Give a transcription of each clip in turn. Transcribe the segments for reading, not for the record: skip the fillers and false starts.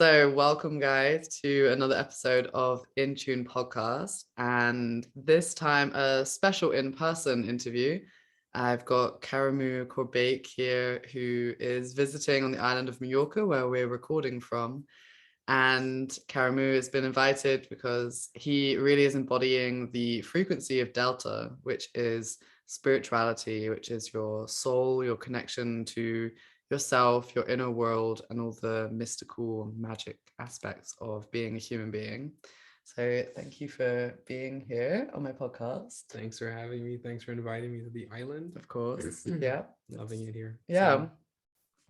So welcome guys to another episode of INTUNE Podcast, and this time a special in-person interview. I've got Karimu Corbeek here, who is visiting on the island of Mallorca, where we're recording from. And Karimu has been invited because he really is embodying the frequency of Delta, which is spirituality, which is your soul, your connection to yourself, your inner world, and all the mystical magic aspects of being a human being. So thank you for being here on my podcast. Thanks for having me. Thanks for inviting me to the island. Of course. Yeah. Loving it here. Yeah.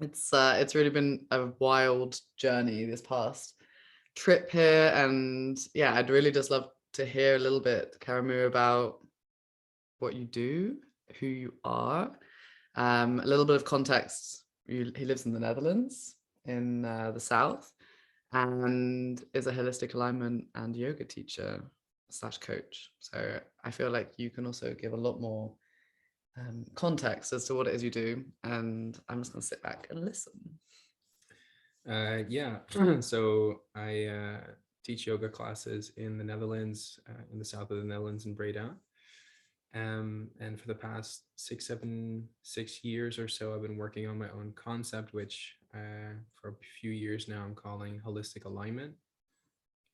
It's really been a wild journey this past trip here, and yeah, I'd really just love to hear a little bit, Karimu, about what you do, who you are, a little bit of context. He lives in the Netherlands, in the south, and is a holistic alignment and yoga teacher / coach. So I feel like you can also give a lot more context as to what it is you do, and I'm just going to sit back and listen. Yeah, so I teach yoga classes in the Netherlands, in the south of the Netherlands in Breda. And for the past 6 years or so, I've been working on my own concept, which for a few years now I'm calling holistic alignment.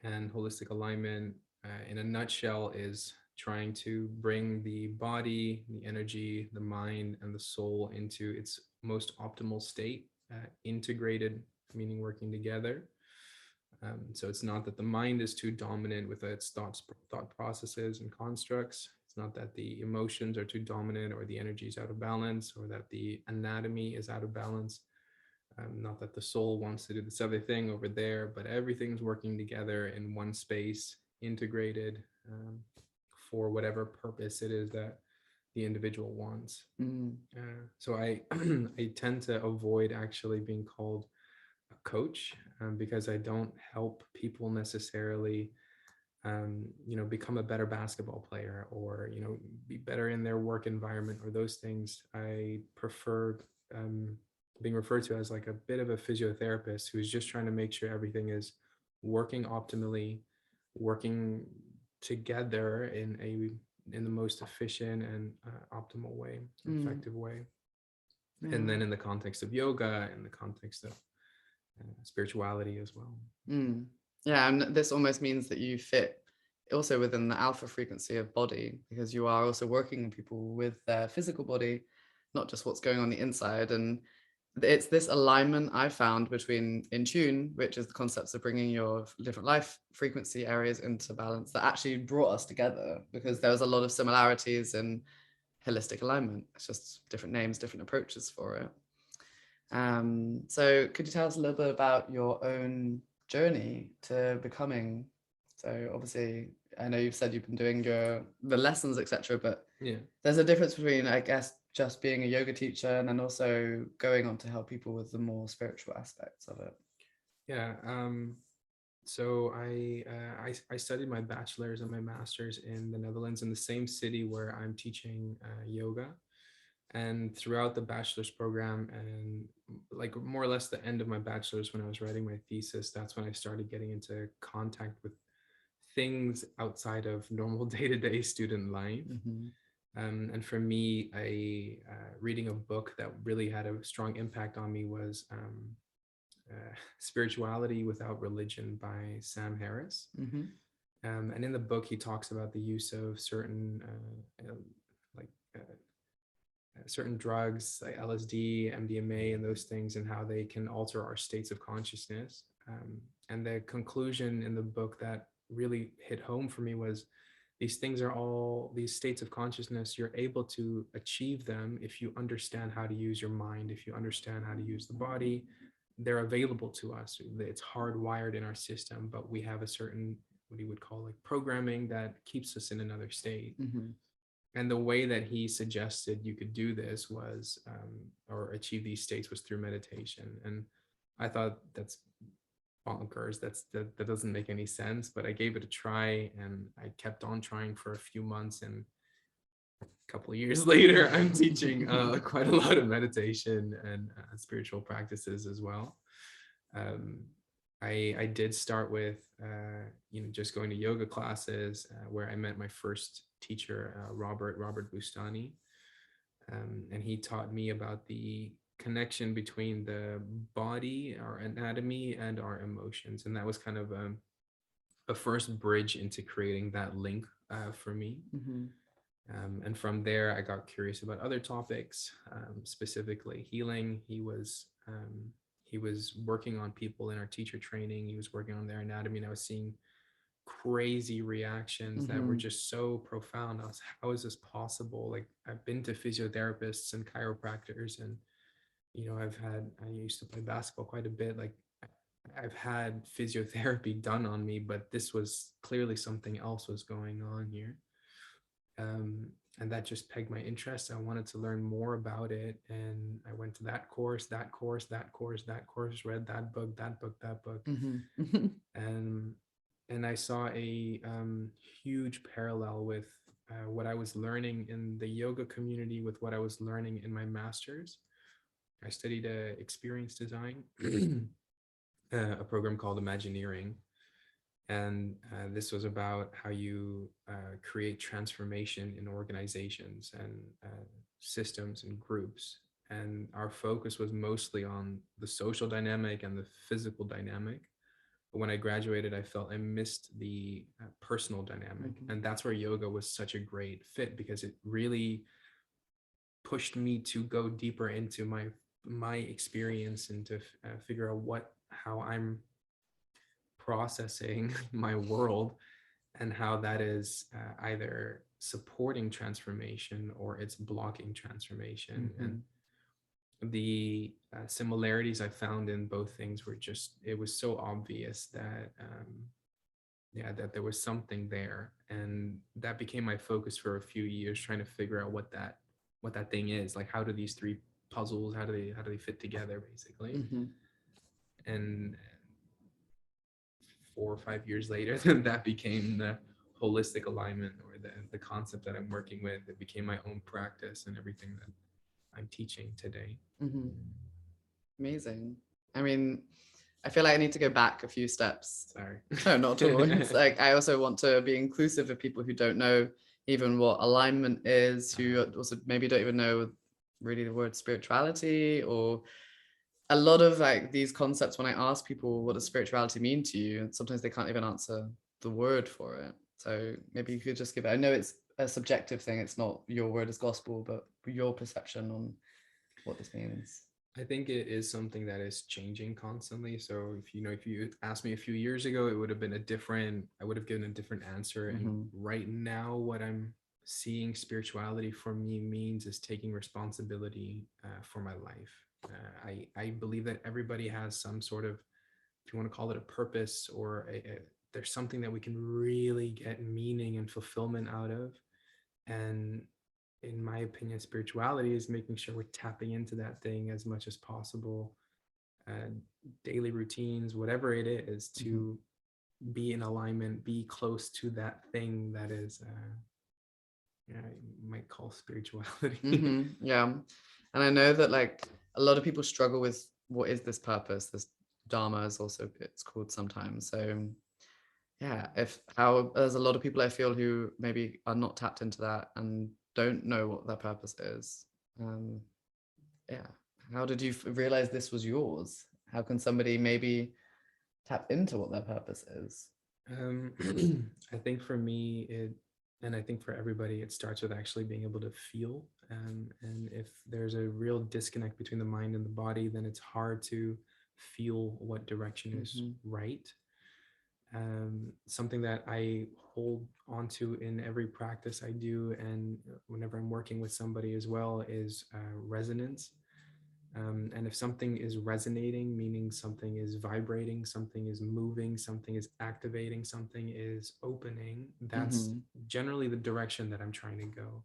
And holistic alignment, in a nutshell, is trying to bring the body, the energy, the mind, and the soul into its most optimal state, integrated, meaning working together. So it's not that the mind is too dominant with its thought processes and constructs. It's not that the emotions are too dominant or the energy is out of balance or that the anatomy is out of balance. Not that the soul wants to do this other thing over there, but everything's working together in one space, integrated for whatever purpose it is that the individual wants. So I tend to avoid actually being called a coach because I don't help people necessarily become a better basketball player or be better in their work environment or those things. I prefer being referred to as like a bit of a physiotherapist who's just trying to make sure everything is working optimally, working together in the most efficient and optimal way, effective way. And then in the context of yoga, in the context of spirituality as well. Yeah, and this almost means that you fit also within the alpha frequency of body, because you are also working with people with their physical body, not just what's going on the inside. And it's this alignment I found between INTUNE, which is the concepts of bringing your different life frequency areas into balance, that actually brought us together, because there was a lot of similarities in holistic alignment. It's just different names, different approaches for it. So could you tell us a little bit about your own journey to becoming? So obviously, I know you've said you've been doing the lessons, etc., but yeah, there's a difference between, I guess, just being a yoga teacher and then also going on to help people with the more spiritual aspects of it. Yeah. So I studied my bachelor's and my master's in the Netherlands, in the same city where I'm teaching yoga. And throughout the bachelor's program, and like more or less the end of my bachelor's, when I was writing my thesis, that's when I started getting into contact with things outside of normal day-to-day student life. And for me, reading a book that really had a strong impact on me was Spirituality Without Religion by Sam Harris. And in the book, he talks about the use of certain certain drugs like LSD, MDMA, and those things, and how they can alter our states of consciousness. And the conclusion in the book that really hit home for me was, these things are all, these states of consciousness, you're able to achieve them if you understand how to use your mind, if you understand how to use the body. They're available to us. It's hardwired in our system, but we have a certain, what he would call like programming, that keeps us in another state. And the way that he suggested you could do this was, or achieve these states, was through meditation. And I thought, that's bonkers. That doesn't make any sense. But I gave it a try, and I kept on trying for a few months. And a couple of years later, I'm teaching quite a lot of meditation and spiritual practices as well. I did start with, just going to yoga classes, where I met my first teacher, Robert Bustani. And he taught me about the connection between the body, our anatomy, and our emotions. And that was kind of a first bridge into creating that link for me. Mm-hmm. And from there, I got curious about other topics, specifically healing. He was working on people in our teacher training. He was working on their anatomy, and I was seeing crazy reactions that were just so profound. I was, how is this possible? Like, I've been to physiotherapists and chiropractors, and I used to play basketball quite a bit. Like, I've had physiotherapy done on me, but this was clearly something else was going on here. And that just pegged my interest. I wanted to learn more about it, and I went to that course, read that book, Mm-hmm. and I saw a huge parallel with what I was learning in the yoga community with what I was learning in my master's. I studied experience design, a program called Imagineering. And this was about how you create transformation in organizations and systems and groups. And our focus was mostly on the social dynamic and the physical dynamic. But when I graduated, I felt I missed the personal dynamic. Mm-hmm. And that's where yoga was such a great fit, because it really pushed me to go deeper into my experience and to figure out how I'm processing my world, and how that is either supporting transformation or it's blocking transformation. Mm-hmm. And the similarities I found in both things were just, it was so obvious that that there was something there, and that became my focus for a few years, trying to figure out what that thing is. Like, how do these three puzzles, how do they fit together, basically? Mm-hmm. And 4 or 5 years later, that became the holistic alignment, or the concept that I'm working with. It became my own practice and everything that I'm teaching today. Mm-hmm. Amazing. I mean, I feel like I need to go back a few steps. Sorry. No, not at all. It's like I also want to be inclusive of people who don't know even what alignment is, who also maybe don't even know really the word spirituality, or a lot of like these concepts. When I ask people what does spirituality mean to you, and sometimes they can't even answer the word for it. So maybe you could just give it. I know it's a subjective thing. It's not your word as gospel, but your perception on what this means. I think it is something that is changing constantly. So if you asked me a few years ago, I would have given a different answer. Mm-hmm. And right now, what I'm seeing spirituality for me means is taking responsibility for my life. I believe that everybody has some sort of, if you want to call it a purpose, or there's something that we can really get meaning and fulfillment out of. And in my opinion, spirituality is making sure we're tapping into that thing as much as possible. Daily routines, whatever it is, to be in alignment, be close to that thing that is, you might call spirituality. Mm-hmm. Yeah. And I know that like a lot of people struggle with what is this purpose, this dharma is also it's called sometimes. So yeah, there's a lot of people I feel who maybe are not tapped into that and don't know what their purpose is. Yeah, how did you realize this was yours? How can somebody maybe tap into what their purpose is? I think for me, and I think for everybody, it starts with actually being able to feel. And if there's a real disconnect between the mind and the body, then it's hard to feel what direction is right. Something that I hold onto in every practice I do, and whenever I'm working with somebody as well, is resonance. And if something is resonating, meaning something is vibrating, something is moving, something is activating, something is opening, that's generally the direction that I'm trying to go.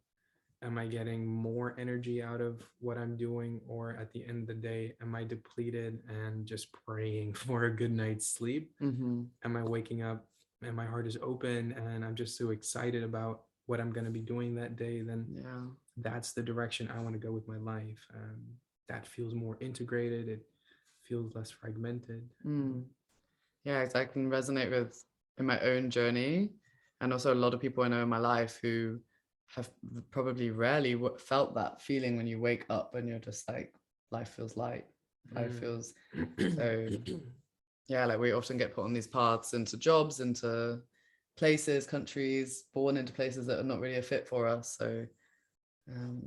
Am I getting more energy out of what I'm doing? Or at the end of the day, am I depleted and just praying for a good night's sleep? Am I waking up and my heart is open and I'm just so excited about what I'm going to be doing that day? Then that's the direction I want to go with my life. That feels more integrated. It feels less fragmented. Yeah, exactly. I can resonate with in my own journey, and also a lot of people I know in my life who have probably rarely felt that feeling when you wake up and you're just like, life feels light. Life feels so, yeah, like we often get put on these paths into jobs, into places, countries, born into places that are not really a fit for us. So um,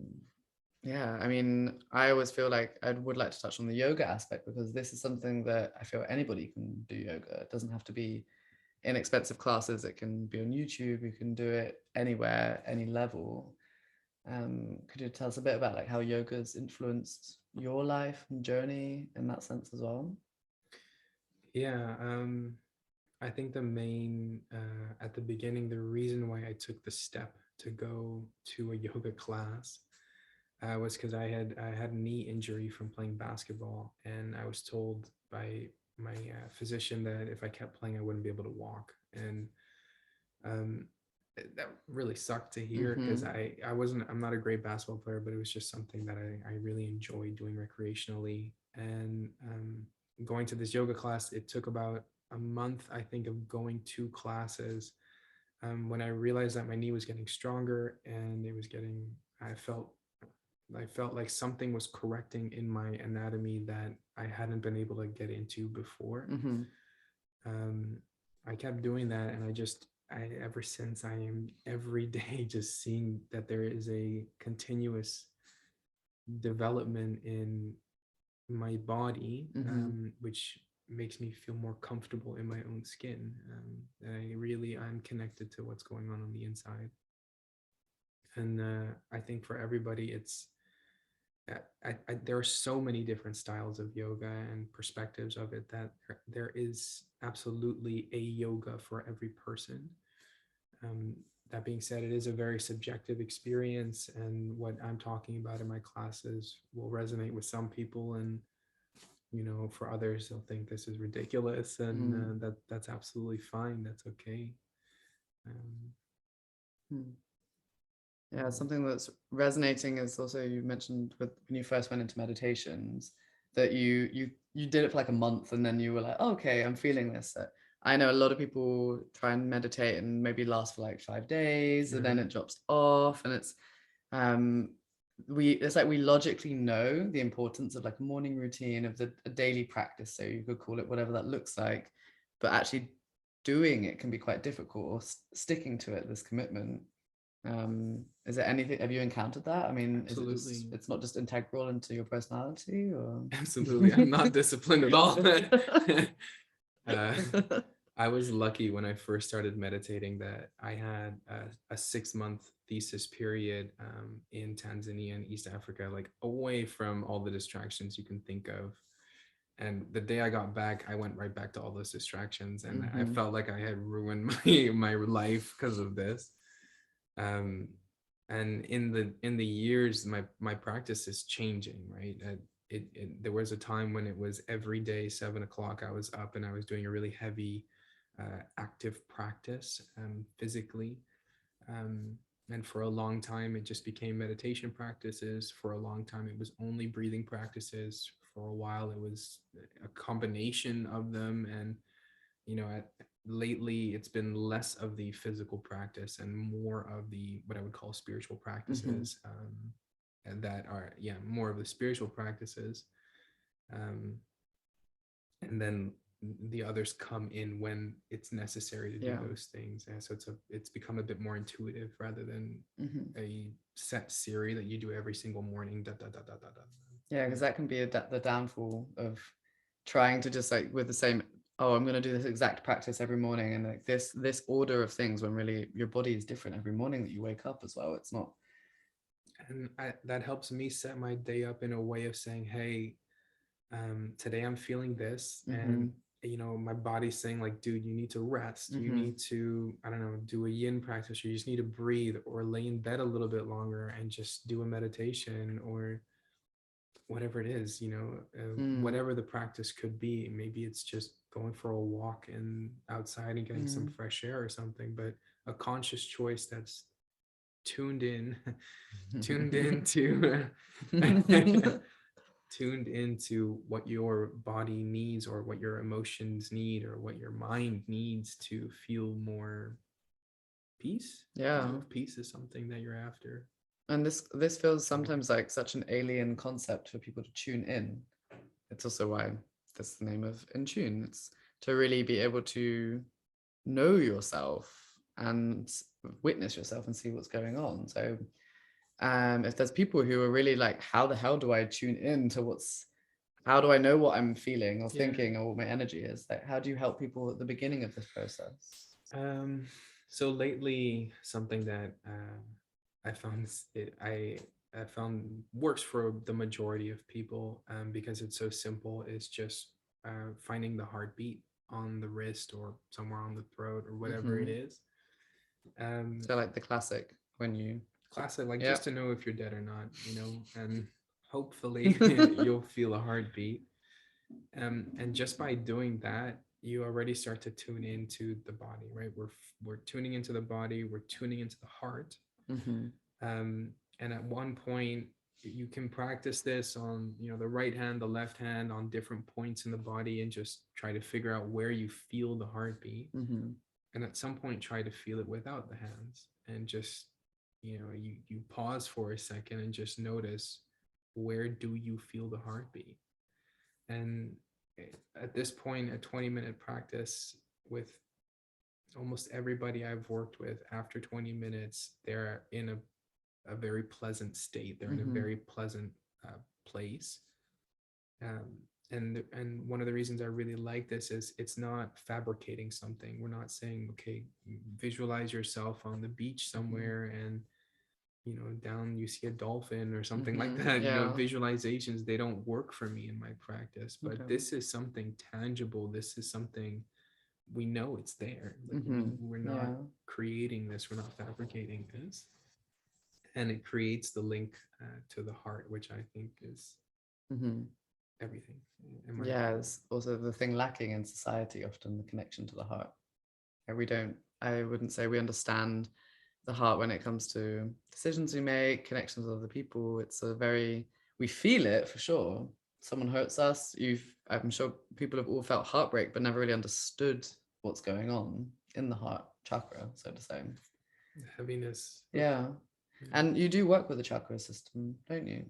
yeah, I mean, I always feel like I would like to touch on the yoga aspect, because this is something that I feel anybody can do yoga. It doesn't have to be inexpensive classes. It can be on YouTube. You can do it anywhere, any level. Could you tell us a bit about like how yoga's influenced your life and journey in that sense as well? Yeah, I think the main, at the beginning, the reason why I took the step to go to a yoga class was because I had a knee injury from playing basketball, and I was told by my physician that if I kept playing, I wouldn't be able to walk, and um, that really sucked to hear, because I'm not a great basketball player, but it was just something that I really enjoyed doing recreationally. And going to this yoga class, it took about a month, I think, of going to classes, when I realized that my knee was getting stronger, and I felt like something was correcting in my anatomy that I hadn't been able to get into before. um, I kept doing that, and ever since, I am every day just seeing that there is a continuous development in my body, which makes me feel more comfortable in my own skin. I'm connected to what's going on the inside, and I think for everybody, there are so many different styles of yoga and perspectives of it, that there is absolutely a yoga for every person. Um, that being said, it is a very subjective experience, and what I'm talking about in my classes will resonate with some people, and for others, they'll think this is ridiculous, and that's absolutely fine. That's okay. Yeah, something that's resonating is also, you mentioned with when you first went into meditations, that you did it for like a month, and then you were like, oh, okay, I'm feeling this. I know a lot of people try and meditate and maybe last for like 5 days, and then it drops off, and it's like we logically know the importance of like a morning routine, of a daily practice, so you could call it whatever that looks like, but actually doing it can be quite difficult, or sticking to it, this commitment. Is there anything, have you encountered that? I mean, Absolutely. It's not just integral into your personality, or? Absolutely. I'm not disciplined at all. I was lucky when I first started meditating that I had a 6-month thesis period in Tanzania and East Africa, like away from all the distractions you can think of. And the day I got back, I went right back to all those distractions, and I felt like I had ruined my life because of this. And in the years, my practice is changing, right? There was a time when it was every day 7 o'clock I was up, and I was doing a really heavy active practice physically, and for a long time it just became meditation practices. For a long time it was only breathing practices. For a while it was a combination of them, and lately it's been less of the physical practice and more of the what I would call spiritual practices, and that are more of the spiritual practices, and then the others come in when it's necessary to do those things. And so it's become a bit more intuitive rather than a set series that you do every single morning. Yeah, because that can be the downfall of trying to just like with the same, oh, I'm going to do this exact practice every morning, and like this order of things, when really your body is different every morning that you wake up as well. It's not. And that helps me set my day up in a way of saying, hey, today I'm feeling this, and my body's saying like, dude, you need to rest. You need to, I don't know, do a yin practice, or you just need to breathe, or lay in bed a little bit longer and just do a meditation, or whatever it is, whatever the practice could be. Maybe it's just going for a walk and outside and getting some fresh air or something, but a conscious choice that's tuned in to tuned into what your body needs, or what your emotions need, or what your mind needs to feel more peace. Yeah. If peace is something that you're after. And this feels sometimes like such an alien concept for people to tune in. It's also why that's the name of In Tune. It's to really be able to know yourself and witness yourself and see what's going on. So if there's people who are really like, how the hell do I tune in to how do I know what I'm feeling or thinking or what my energy is? Like, how do you help people at the beginning of this process? So lately, something that I found I found works for the majority of people, because it's so simple, is just finding the heartbeat on the wrist or somewhere on the throat or whatever it is. So like the classic when you just to know if you're dead or not, and hopefully you'll feel a heartbeat. And just by doing that, you already start to tune into the body, right? We're tuning into the body, we're tuning into the heart. And at one point, you can practice this on, the right hand, the left hand, on different points in the body, and just try to figure out where you feel the heartbeat. And at some point, try to feel it without the hands, and just, you pause for a second and just notice, where do you feel the heartbeat? And at this point, a 20-minute practice with almost everybody I've worked with, after 20 minutes, they're in a very pleasant state. They're in a very pleasant place. And one of the reasons I really like this is it's not fabricating something. We're not saying, okay, visualize yourself on the beach somewhere and down you see a dolphin or something like that. Visualizations, they don't work for me in my practice, but this is something tangible. This is something we know it's there. Like we're not creating this, we're not fabricating this, and it creates the link to the heart, which I think is everything. It's also the thing lacking in society, often the connection to the heart. I wouldn't say we understand the heart when it comes to decisions we make, connections with other people. We feel it for sure. Someone hurts us, I'm sure people have all felt heartbreak, but never really understood what's going on in the heart chakra, so to say. Heaviness. Yeah. And you do work with the chakra system, don't you?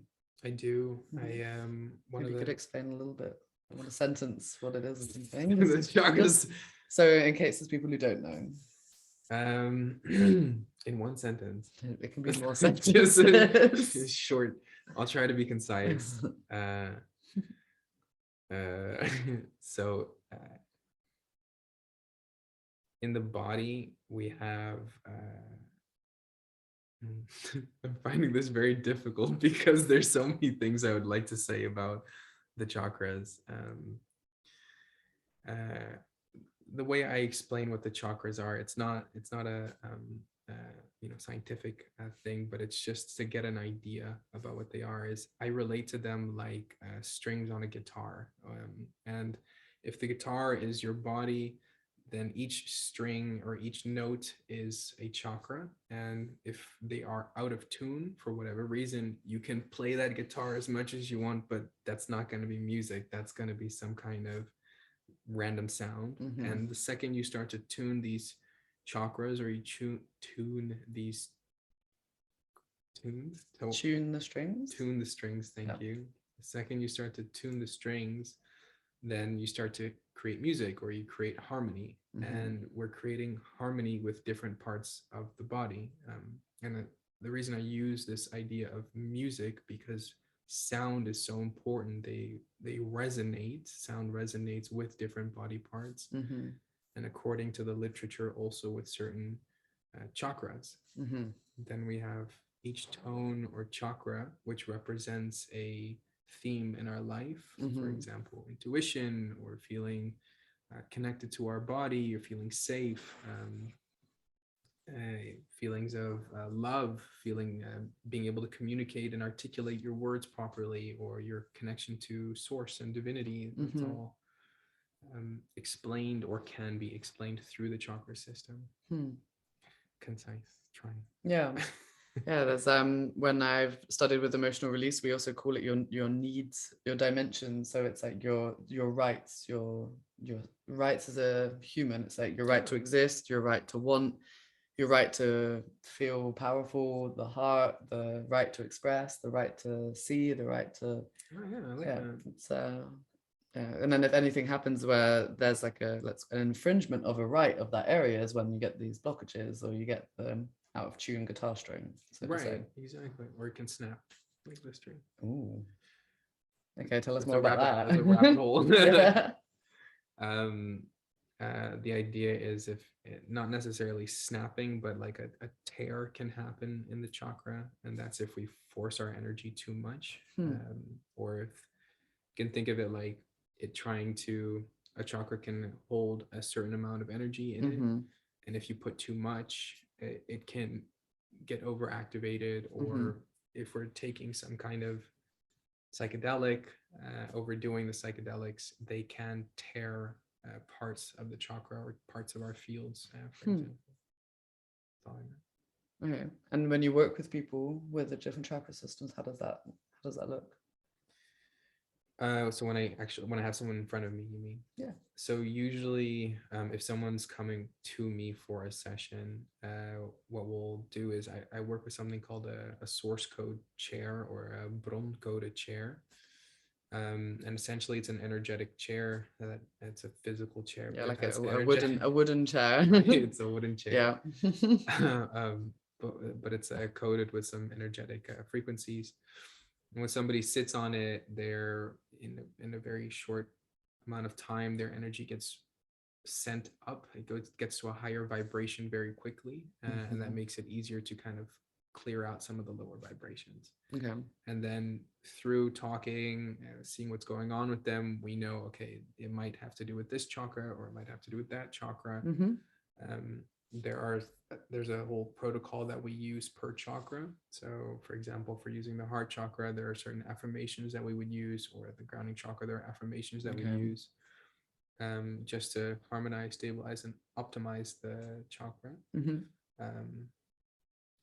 I do. I am Maybe you could explain a little bit, in a sentence, what it is. The chakras. So in case there's people who don't know. In one sentence. It can be more sentences. Just short. I'll try to be concise. So in the body, we have I'm finding this very difficult because there's so many things I would like to say about the chakras. The way I explain what the chakras are, it's not a scientific thing, but it's just to get an idea about what they are. Is I relate to them like strings on a guitar, and if the guitar is your body, then each string or each note is a chakra. And if they are out of tune for whatever reason, you can play that guitar as much as you want, but that's not going to be music. That's going to be some kind of random sound. And the second you start to tune these chakras, or you tune these tunes, tune the strings. Thank you. The second you start to tune the strings, then you start to create music, or you create harmony. And we're creating harmony with different parts of the body. And the reason I use this idea of music, because sound is so important. They resonate. Sound resonates with different body parts, and according to the literature, also with certain chakras. Then we have each tone or chakra, which represents a theme in our life. For example, intuition, or feeling connected to our body, or feeling safe. Feelings of love, being able to communicate and articulate your words properly, or your connection to source and divinity. That's all explained, or can be explained, through the chakra system. Concise, trying. Yeah. Yeah, there's when I've studied with emotional release, we also call it your needs, your dimensions. So it's like your rights, your rights as a human. It's like your right to exist, your right to want, your right to feel powerful, the heart, the right to express, the right to see, the right to Oh, yeah, I like yeah. that. It's yeah. And then if anything happens where there's like an infringement of a right of that area is when you get these blockages or you get the out of tune guitar string, so to say. Right, exactly. Or it can snap like the string. Ooh. Okay, tell us It's more a about rabbit. that. It's a rabbit hole. Yeah. um, the idea is if not necessarily snapping, but like a tear can happen in the chakra, and that's if we force our energy too much, or if you can think of it like it trying to a chakra can hold a certain amount of energy in it, and if you put too much, it can get overactivated, or if we're taking some kind of psychedelic, overdoing the psychedelics, they can tear parts of the chakra or parts of our fields, for example. Okay. And when you work with people with the different chakra systems, how does that look? So when I have someone in front of me, you mean? Yeah. So usually, if someone's coming to me for a session, what we'll do is I work with something called a source code chair or a broncode chair. And essentially it's an energetic chair. That it's a physical chair. Yeah, But like it has a wooden chair. It's a wooden chair. Yeah. But it's coded with some energetic frequencies. And when somebody sits on it, they're in a very short amount of time, their energy gets sent up. Gets to a higher vibration very quickly, and that makes it easier to kind of clear out some of the lower vibrations. Okay. And then through talking, seeing what's going on with them, we know, okay, it might have to do with this chakra, or it might have to do with that chakra. There's a whole protocol that we use per chakra. So for example, for using the heart chakra, there are certain affirmations that we would use, or the grounding chakra, there are affirmations that we use, just to harmonize, stabilize, and optimize the chakra.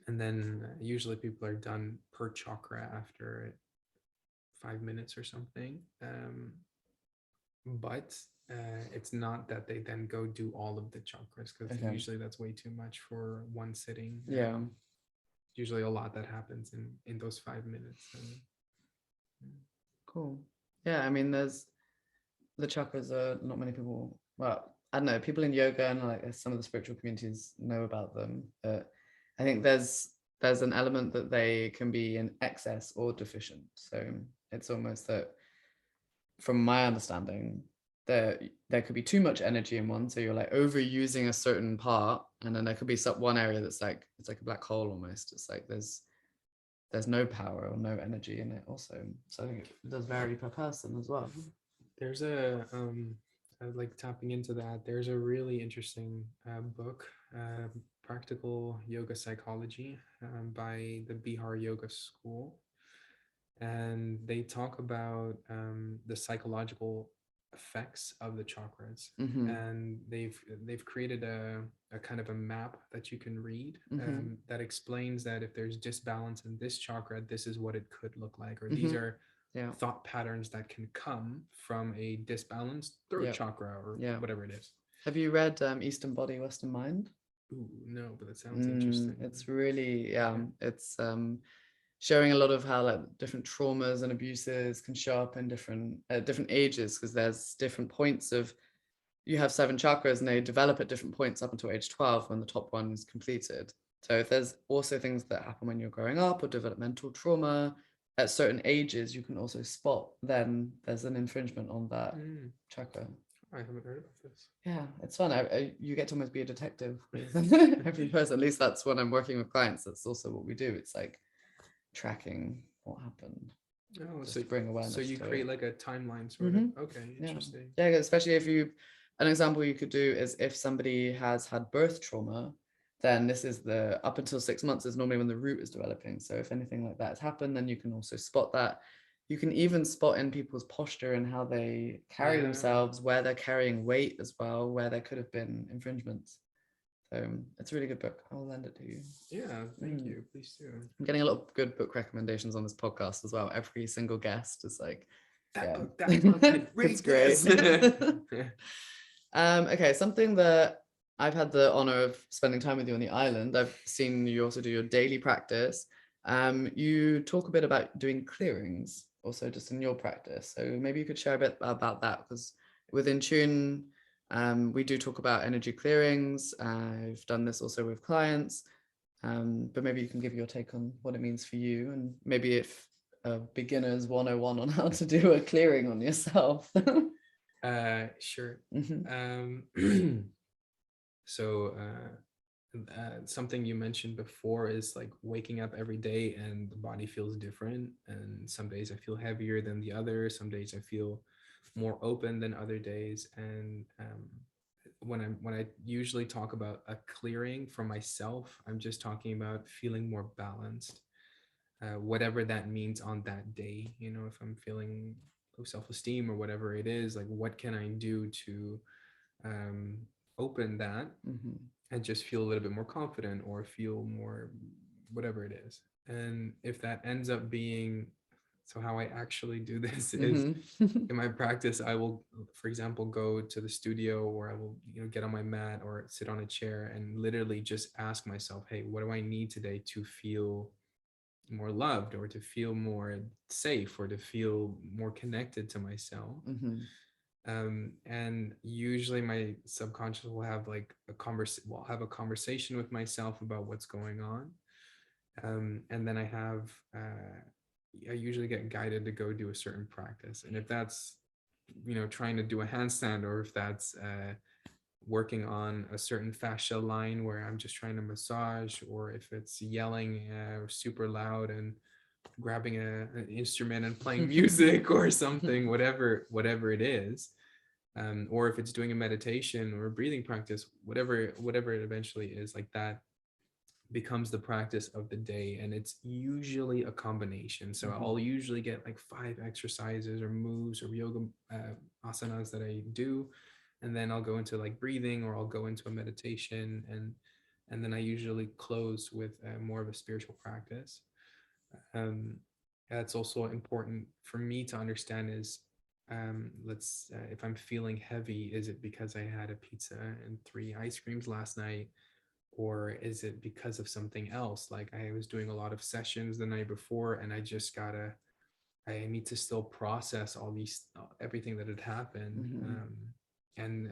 And then usually people are done per chakra after 5 minutes or something. But it's not that they then go do all of the chakras, because usually that's way too much for one sitting. Yeah. Usually a lot that happens in those 5 minutes. Cool. Yeah, I mean, there's the chakras are not many people, well, I don't know, people in yoga and like some of the spiritual communities know about them, but I think there's an element that they can be in excess or deficient. So it's almost that, from my understanding, there could be too much energy in one, so you're like overusing a certain part, and then there could be one area that's like, it's like a black hole almost. It's like there's no power or no energy in it also. So I think it does vary per person as well. There's like tapping into that, there's a really interesting book, Practical Yoga Psychology, by the Bihar Yoga School. And they talk about the psychological effects of the chakras. And they've created a kind of a map that you can read, that explains that if there's disbalance in this chakra, this is what it could look like, or these are thought patterns that can come from a disbalanced throat chakra, or whatever it is. Have you read Eastern Body, Western Mind? Ooh, no, but that sounds interesting. It's really, it's showing a lot of how like different traumas and abuses can show up in different ages, because there's different points of, you have 7 chakras and they develop at different points up until age 12 when the top one is completed. So if there's also things that happen when you're growing up, or developmental trauma at certain ages, you can also spot then there's an infringement on that chakra. I haven't heard about this. Yeah, it's fun. You get to almost be a detective with every person. At least that's when I'm working with clients. That's also what we do. It's like tracking what happened. Oh, just to bring awareness. So you to create it. like a timeline sort of. Okay, interesting. Yeah, especially if an example you could do is if somebody has had birth trauma, then this is up until 6 months is normally when the root is developing. So if anything like that has happened, then you can also spot that. You can even spot in people's posture and how they carry themselves, where they're carrying weight as well, where there could have been infringements. So it's a really good book. I'll lend it to you. Yeah, thank you. Please do. I'm getting a lot of good book recommendations on this podcast as well. Every single guest is like, That book, read it's great. this. Okay, something that I've had the honor of spending time with you on the island. I've seen you also do your daily practice. You talk a bit about doing clearings also just in your practice. So maybe you could share a bit about that, because with INTUNE, we do talk about energy clearings. I've done this also with clients, but maybe you can give your take on what it means for you, and maybe if a beginner's 101 on how to do a clearing on yourself. Sure. Mm-hmm. So something you mentioned before is like waking up every day and the body feels different, and some days I feel heavier than the other, some days I feel more open than other days. And when I usually talk about a clearing for myself, I'm just talking about feeling more balanced, whatever that means on that day. You know, if I'm feeling low self-esteem or whatever it is, like what can I do to open that and just feel a little bit more confident, or feel more whatever it is. And if that ends up being, so how I actually do this is in my practice, I will, for example, go to the studio, or I will, you know, get on my mat or sit on a chair and literally just ask myself, hey, what do I need today to feel more loved, or to feel more safe, or to feel more connected to myself? And usually my subconscious will have like a conversation with myself about what's going on. And then I usually get guided to go do a certain practice. And if that's, you know, trying to do a handstand, or if that's working on a certain fascia line where I'm just trying to massage, or if it's yelling super loud and grabbing an instrument and playing music or something, whatever it is, or if it's doing a meditation or a breathing practice, whatever it eventually is, like that becomes the practice of the day. And it's usually a combination. So I'll usually get like 5 exercises or moves or yoga asanas that I do, and then I'll go into like breathing, or I'll go into a meditation, and then I usually close with more of a spiritual practice. That's also important for me to understand is, if I'm feeling heavy, is it because I had a pizza and 3 ice creams last night? Or is it because of something else? Like I was doing a lot of sessions the night before, and I need to still process all these, everything that had happened. And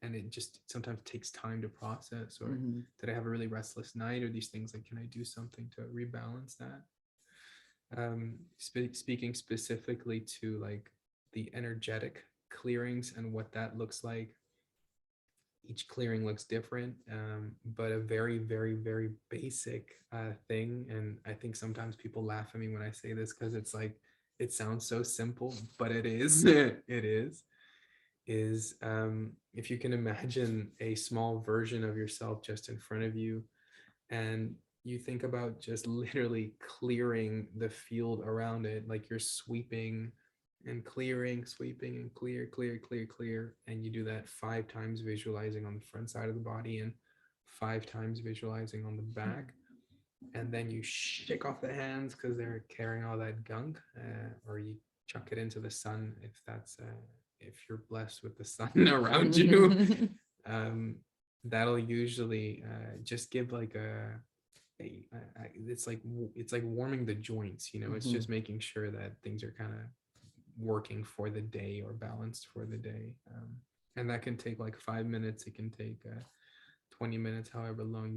it just sometimes takes time to process. Or did I have a really restless night, or these things, like, can I do something to rebalance that? Speaking specifically to like the energetic clearings and what that looks like, each clearing looks different, but a very, very, very basic thing. And I think sometimes people laugh at me when I say this, because it's like, it sounds so simple, but it is. It is if you can imagine a small version of yourself just in front of you, and you think about just literally clearing the field around it, like you're sweeping and clearing, sweeping and clear, and you do that 5 times, visualizing on the front side of the body, and 5 times visualizing on the back. And then you shake off the hands because they're carrying all that gunk, or you chuck it into the sun if you're blessed with the sun around you. That'll usually just give like it's like warming the joints, you know. It's just making sure that things are kind of working for the day, or balanced for the day. And that can take like 5 minutes. It can take 20 minutes, however long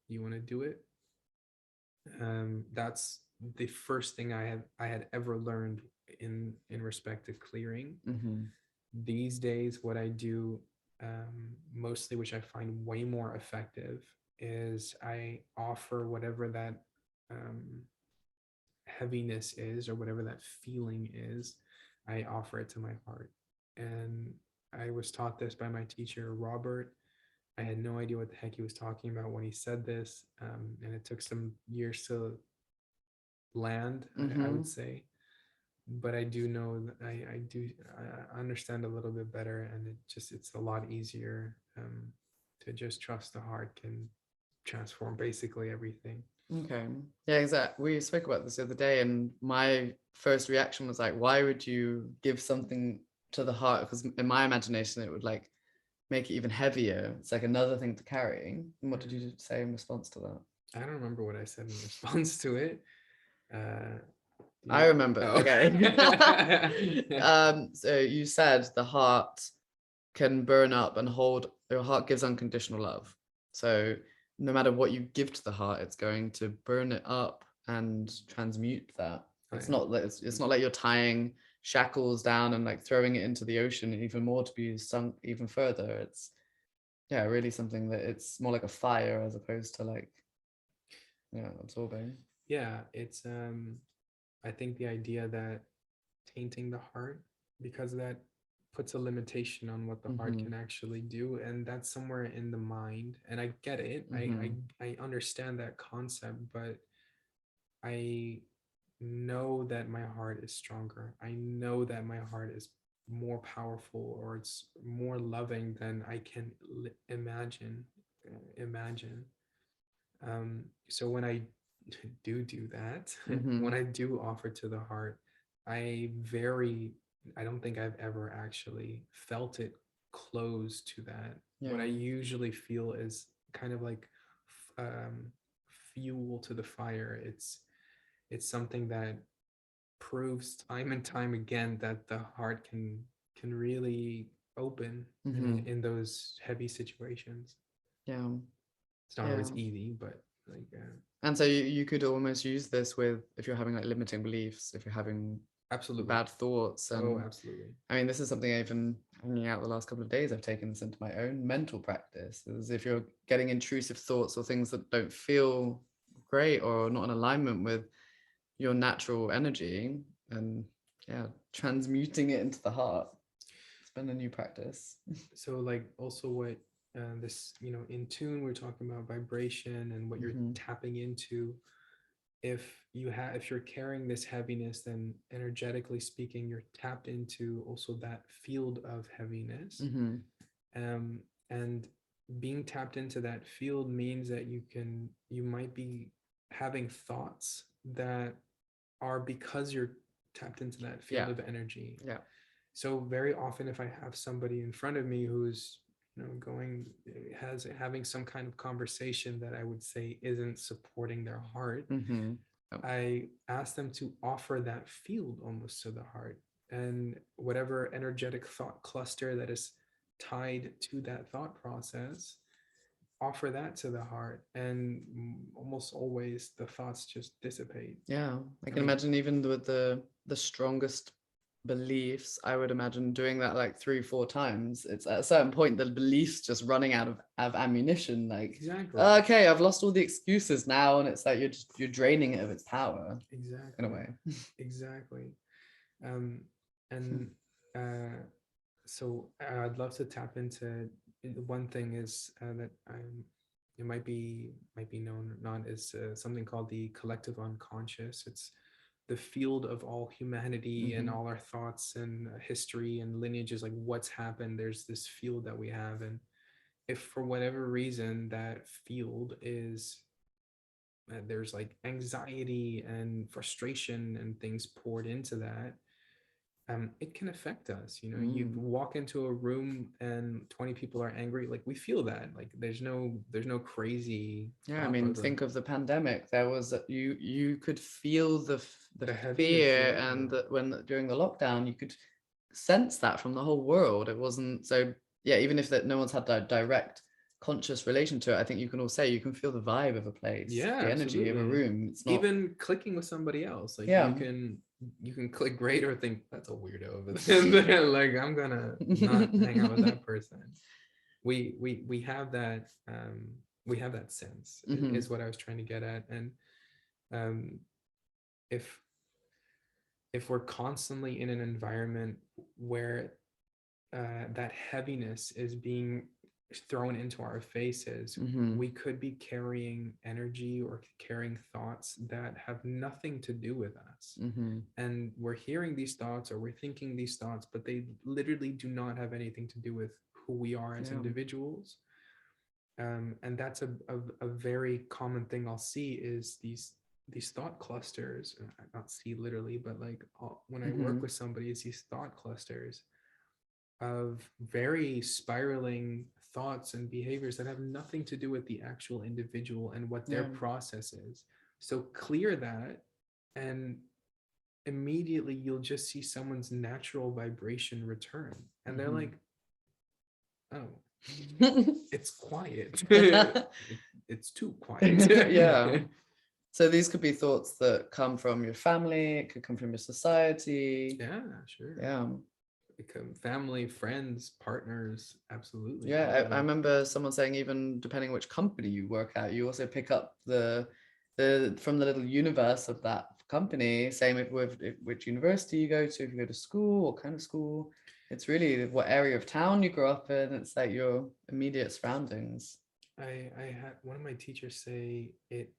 you want to do it. That's the first thing I had ever learned in respect to clearing. These days, what I do mostly, which I find way more effective, is I offer whatever that heaviness is, or whatever that feeling is, I offer it to my heart. And I was taught this by my teacher, Robert. I had no idea what the heck he was talking about when he said this. And it took some years to land, I would say. But I do know that I understand a little bit better, and it's a lot easier to just trust the heart can transform basically everything. Okay. Yeah, exactly. We spoke about this the other day, and my first reaction was like, why would you give something to the heart? Because in my imagination, it would like make it even heavier. It's like another thing to carry. And what did you say in response to that? I don't remember what I said in response to it. I remember. Oh. Okay. So you said the heart can burn up and hold, your heart gives unconditional love. So no matter what you give to the heart, it's going to burn it up and transmute that. It's not like it's not like you're tying shackles down and like throwing it into the ocean even more to be sunk even further. It's really something that it's more like a fire as opposed to like absorbing. Yeah, it's I think the idea that tainting the heart, because that puts a limitation on what the heart can actually do, and that's somewhere in the mind. And I get it. I understand that concept, but I know that my heart is stronger. I know that my heart is more powerful, or it's more loving than I can imagine. So when I do that, when I do offer to the heart, I don't think I've ever actually felt it close to that. What I usually feel is kind of like fuel to the fire. It's something that proves time and time again that the heart can really open in those heavy situations. Yeah. It's not always easy, but like and so you could almost use this with, if you're having like limiting beliefs, if you're having absolutely bad thoughts. And absolutely. I mean, this is something I've been hanging out the last couple of days. I've taken this into my own mental practice. Is if you're getting intrusive thoughts or things that don't feel great or not in alignment with your natural energy, and transmuting it into the heart. It's been a new practice. So like also what this, in tune, we're talking about vibration and what you're tapping into. If you're carrying this heaviness, then energetically speaking, you're tapped into also that field of heaviness. And being tapped into that field means that you might be having thoughts that are because you're tapped into that field of energy. So very often, if I have somebody in front of me who's having some kind of conversation that I would say isn't supporting their heart, I ask them to offer that field almost to the heart, and whatever energetic thought cluster that is tied to that thought process, offer that to the heart, and almost always the thoughts just dissipate. I can imagine even with the strongest beliefs, I would imagine doing that like 3-4 times. It's at a certain point the beliefs just running out of ammunition, like exactly. Okay, I've lost all the excuses now, and it's like you're draining it of its power, exactly, in a way. Exactly. And so I'd love to tap into one thing is that it might be known or not as something called the collective unconscious. It's the field of all humanity and all our thoughts and history and lineages, like what's happened. There's this field that we have, and if for whatever reason that field is there's like anxiety and frustration and things poured into that, it can affect us. You walk into a room and 20 people are angry, like we feel that, like there's no crazy I mean, think of the pandemic. There was you could feel the fear, and when during the lockdown you could sense that from the whole world. It wasn't so even if that no one's had that direct conscious relation to it, I think you can all say you can feel the vibe of a place, the energy of a room. It's not even clicking with somebody else, like you can click great or think that's a weirdo over there. Like I'm gonna not hang out with that person. We have that sense is what I was trying to get at. And if we're constantly in an environment where that heaviness is being thrown into our faces, we could be carrying energy or carrying thoughts that have nothing to do with us. And we're hearing these thoughts or we're thinking these thoughts, but they literally do not have anything to do with who we are as individuals. And that's a very common thing I'll see is these thought clusters, not see literally, but like when I work with somebody, is these thought clusters of very spiraling thoughts and behaviors that have nothing to do with the actual individual and what their process is. So clear that, and immediately you'll just see someone's natural vibration return, and they're like, oh, it's quiet. It's too quiet. Yeah. So these could be thoughts that come from your family, it could come from your society. Yeah, sure. Yeah. Become family, friends, partners, absolutely. Yeah, I remember someone saying even depending which company you work at, you also pick up the from the little universe of that company. Same with which university you go to, if you go to school, what kind of school. It's really what area of town you grow up in. It's like your immediate surroundings. I had one of my teachers say it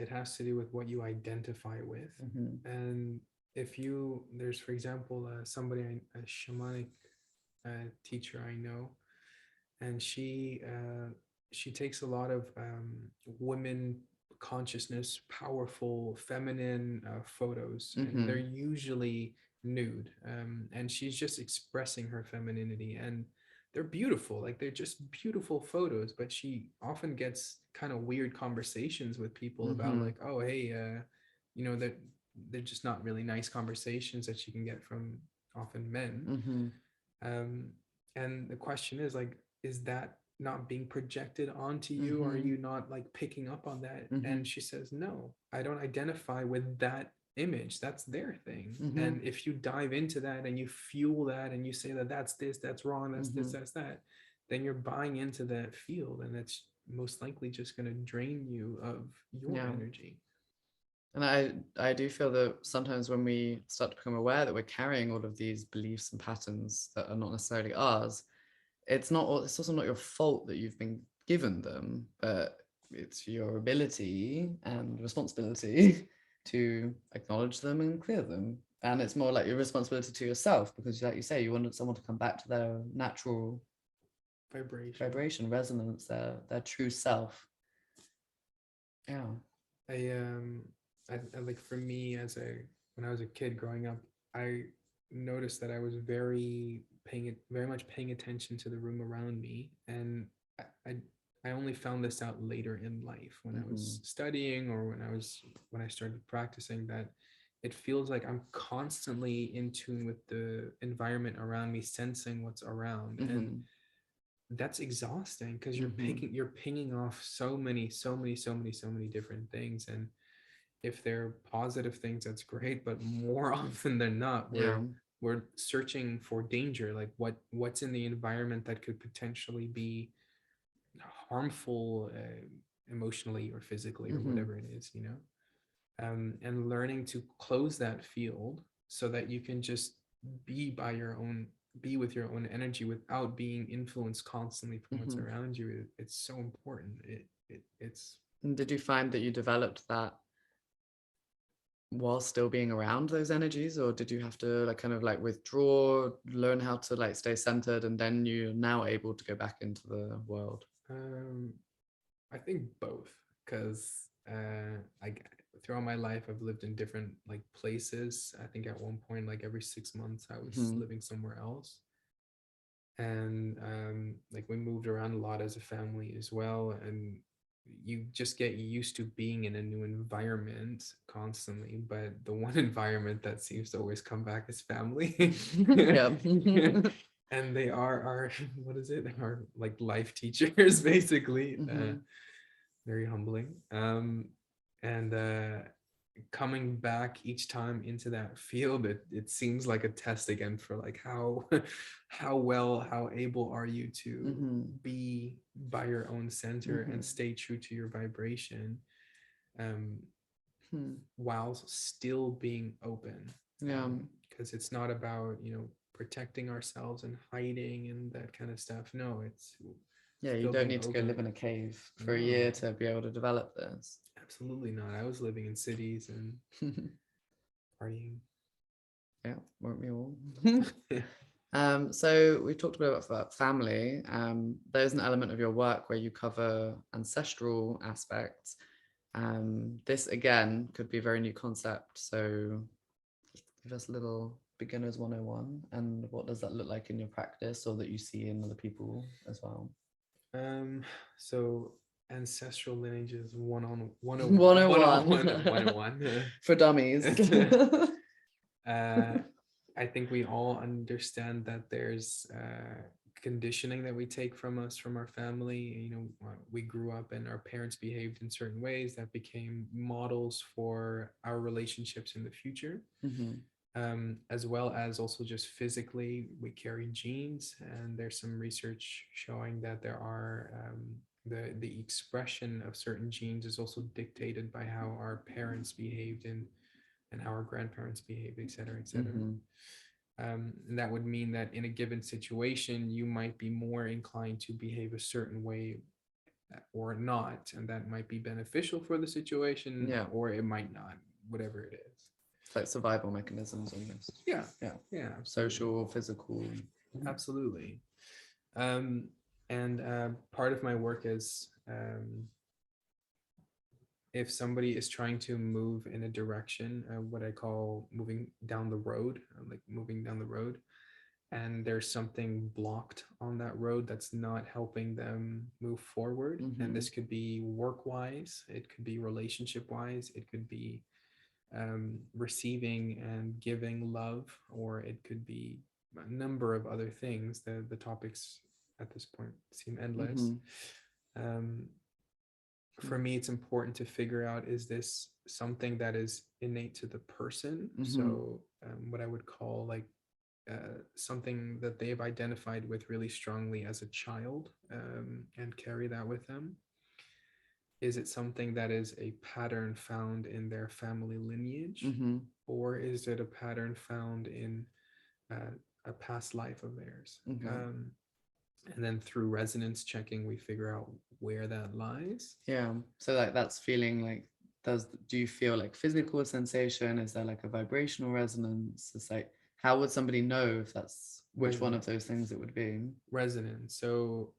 has to do with what you identify with. And if you, there's for example somebody, a shamanic teacher I know, and she takes a lot of women consciousness, powerful feminine photos, and they're usually nude, and she's just expressing her femininity, and they're beautiful, like they're just beautiful photos, but she often gets kind of weird conversations with people about like, oh hey, you know, that they're just not really nice conversations that she can get from often men. And the question is like, is that not being projected onto you? Are you not like picking up on that? And she says, no, I don't identify with that image. That's their thing. And if you dive into that and you fuel that and you say that that's this, that's wrong, that's this, that's that, then you're buying into that field, and that's most likely just going to drain you of your energy. And I do feel that sometimes when we start to become aware that we're carrying all of these beliefs and patterns that are not necessarily ours, it's also not your fault that you've been given them, but it's your ability and responsibility to acknowledge them and clear them. And it's more like your responsibility to yourself, because like you say, you want someone to come back to their natural vibration, resonance, their true self. Yeah. I like, for me, when I was a kid growing up, I noticed that I was very much paying attention to the room around me, and I only found this out later in life when I was studying, or when I started practicing, that it feels like I'm constantly in tune with the environment around me, sensing what's around, and that's exhausting, because you're pinging off so many different things. And if they're positive things, that's great, but more often than not, we're searching for danger, like what's in the environment that could potentially be harmful, emotionally or physically, or whatever it is, you know. And learning to close that field so that you can just be with your own energy without being influenced constantly from what's around you. It's so important. It's Did you find that you developed that while still being around those energies, or did you have to like kind of like withdraw, learn how to like stay centered, and then you're now able to go back into the world? I think both, because like throughout my life I've lived in different like places. I think at one point, like every 6 months, I was living somewhere else, and like we moved around a lot as a family as well, and you just get used to being in a new environment constantly. But the one environment that seems to always come back is family. And they are our what is it, our like life teachers, basically. Very humbling. And coming back each time into that field, it seems like a test again for like how able are you to be by your own center and stay true to your vibration, while still being open. Because it's not about, you know, protecting ourselves and hiding and that kind of stuff. No, it's you don't need to go live in a cave for a year to be able to develop this. Absolutely not. I was living in cities and partying. Yeah, weren't we all? So we talked a bit about family. There's an element of your work where you cover ancestral aspects. This again could be a very new concept. So give us a little beginner's 101, and what does that look like in your practice or that you see in other people as well? So ancestral lineages 101 101 for dummies. I think we all understand that there's conditioning that we take from our family. You know, we grew up and our parents behaved in certain ways that became models for our relationships in the future. As well as also just physically, we carry genes, and there's some research showing that there are the expression of certain genes is also dictated by how our parents behaved and how our grandparents behaved, et cetera, et cetera. And that would mean that in a given situation, you might be more inclined to behave a certain way or not, and that might be beneficial for the situation, or it might not, whatever it is. It's like survival mechanisms almost. Yeah. Absolutely. Social, physical. Absolutely. And part of my work is if somebody is trying to move in a direction, what I call moving down the road, and there's something blocked on that road that's not helping them move forward. And this could be work-wise, it could be relationship-wise, it could be receiving and giving love, or it could be a number of other things. The topics at this point seem endless. For me, it's important to figure out, is this something that is innate to the person? So what I would call like something that they've identified with really strongly as a child, and carry that with them. Is it something that is a pattern found in their family lineage, or is it a pattern found in a past life of theirs? And then through resonance checking, we figure out where that lies. So like that's feeling like, do you feel like physical sensation? Is there like a vibrational resonance? It's like, how would somebody know if that's which one of those things it would be? Resonance. So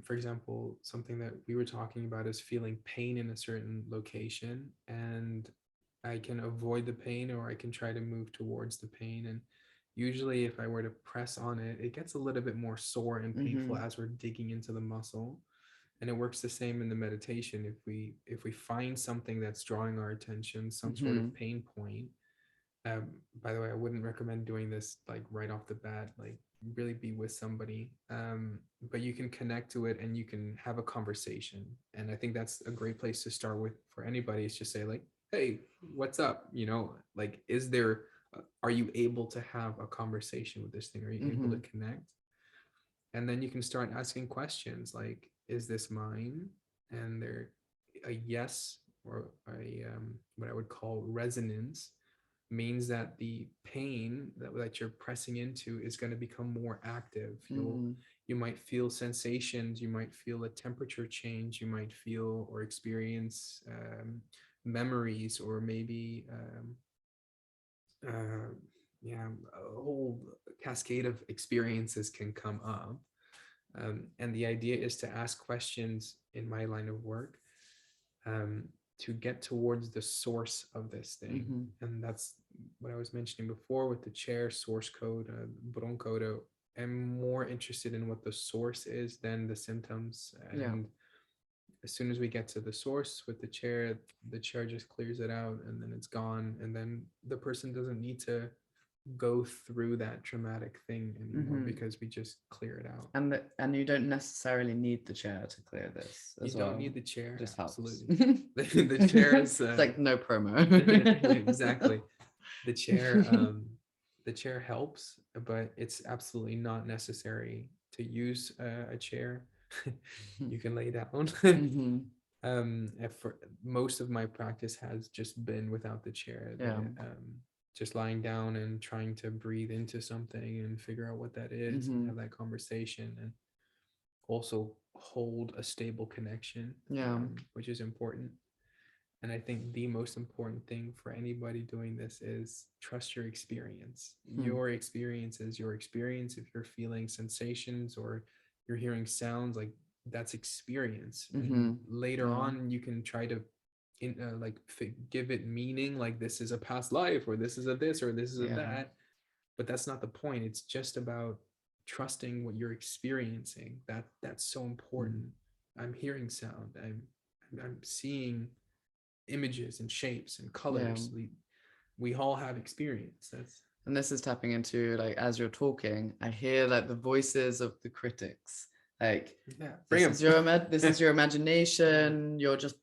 for example, something that we were talking about is feeling pain in a certain location, and I can avoid the pain or I can try to move towards the pain. And usually if I were to press on it, it gets a little bit more sore and painful as we're digging into the muscle. And it works the same in the meditation. If we find something that's drawing our attention, some sort of pain point. By the way, I wouldn't recommend doing this like right off the bat, like really be with somebody. But you can connect to it and you can have a conversation. And I think that's a great place to start with for anybody, is just say like, hey, what's up? You know, like, are you able to have a conversation with this thing? Are you able to connect? And then you can start asking questions like, is this mine? And they're a yes, or a what I would call resonance, means that the pain that you're pressing into is going to become more active. You might feel sensations, you might feel a temperature change, you might feel or experience memories, or maybe a whole cascade of experiences can come up. And the idea is to ask questions in my line of work, to get towards the source of this thing. And that's what I was mentioning before with the chair source code, Broncodo. I'm more interested in what the source is than the symptoms. And as soon as we get to the source with the chair just clears it out, and then it's gone. And then the person doesn't need to go through that traumatic thing anymore, because we just clear it out. And you don't necessarily need the chair to clear this as well. You don't need the chair. Just absolutely. The chair is it's like no promo. Exactly. The chair helps, but it's absolutely not necessary to use a chair. You can lay down. For most of my practice has just been without the chair. Just lying down and trying to breathe into something and figure out what that is, and have that conversation, and also hold a stable connection, which is important. And I think the most important thing for anybody doing this is trust your experience. Your experience is your experience. If you're feeling sensations or you're hearing sounds, like that's experience. And later on, you can try to give it meaning, like this is a past life, or this is a this, or this is a that. But that's not the point. It's just about trusting what you're experiencing. That's so important. I'm hearing sound. I'm seeing images and shapes and colors. We all have experience. And this is tapping into, like, as you're talking, I hear like the voices of the critics. Like, this is your imagination. You're just